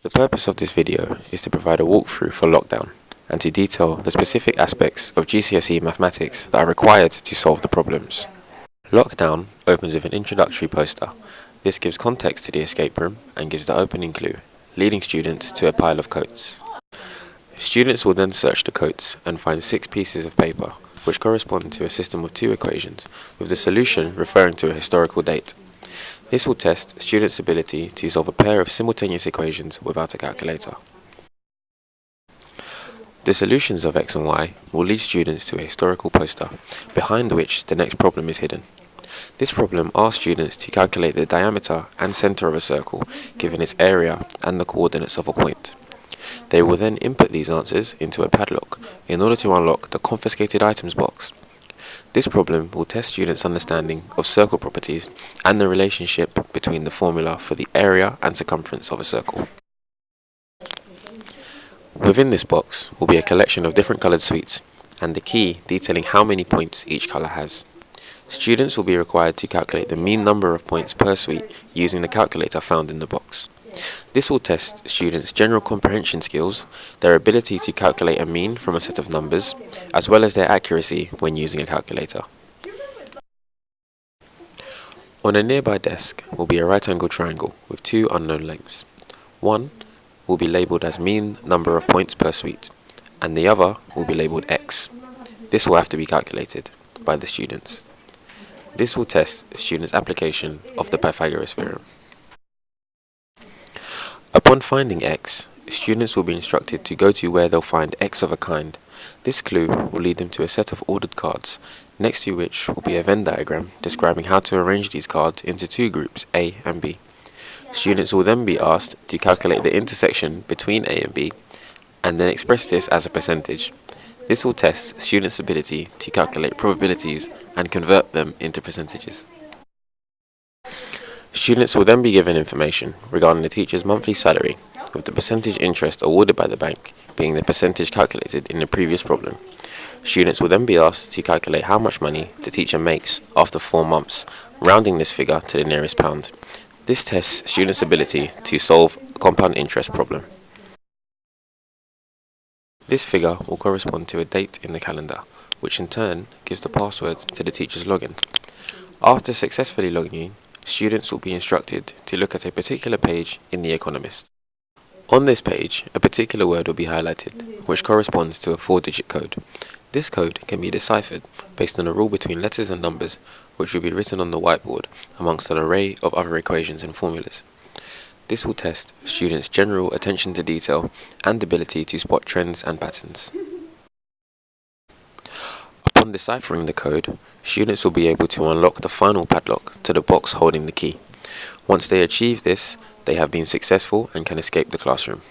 The purpose of this video is to provide a walkthrough for lockdown and to detail the specific aspects of GCSE mathematics that are required to solve the problems. Lockdown opens with an introductory poster. This gives context to the escape room and gives the opening clue, leading students to a pile of coats. Students will then search the coats and find 6 pieces of paper which correspond to a system of 2 equations, with the solution referring to a historical date. This will test students' ability to solve a pair of simultaneous equations without a calculator. The solutions of x and y will lead students to a historical poster, behind which the next problem is hidden. This problem asks students to calculate the diameter and centre of a circle, given its area and the coordinates of a point. They will then input these answers into a padlock in order to unlock the confiscated items box. This problem will test students' understanding of circle properties and the relationship between the formula for the area and circumference of a circle. Within this box will be a collection of different coloured sweets and the key detailing how many points each colour has. Students will be required to calculate the mean number of points per sweet using the calculator found in the box. This will test students' general comprehension skills, their ability to calculate a mean from a set of numbers, as well as their accuracy when using a calculator. On a nearby desk will be a right-angled triangle with 2 unknown lengths. One will be labelled as mean number of points per sweet, and the other will be labelled x. This will have to be calculated by the students. This will test students' application of the Pythagoras theorem. Upon finding x, students will be instructed to go to where they'll find x of a kind. This clue will lead them to a set of ordered cards, next to which will be a Venn diagram describing how to arrange these cards into 2 groups, A and B. Students will then be asked to calculate the intersection between A and B, and then express this as a percentage. This will test students' ability to calculate probabilities and convert them into percentages. Students will then be given information regarding the teacher's monthly salary, with the percentage interest awarded by the bank being the percentage calculated in the previous problem. Students will then be asked to calculate how much money the teacher makes after 4 months, rounding this figure to the nearest pound. This tests students' ability to solve a compound interest problem. This figure will correspond to a date in the calendar, which in turn gives the password to the teacher's login. After successfully logging in, students will be instructed to look at a particular page in The Economist. On this page, a particular word will be highlighted, which corresponds to a 4-digit code. This code can be deciphered based on a rule between letters and numbers, which will be written on the whiteboard amongst an array of other equations and formulas. This will test students' general attention to detail and ability to spot trends and patterns. Upon deciphering the code, students will be able to unlock the final padlock to the box holding the key. Once they achieve this, they have been successful and can escape the classroom.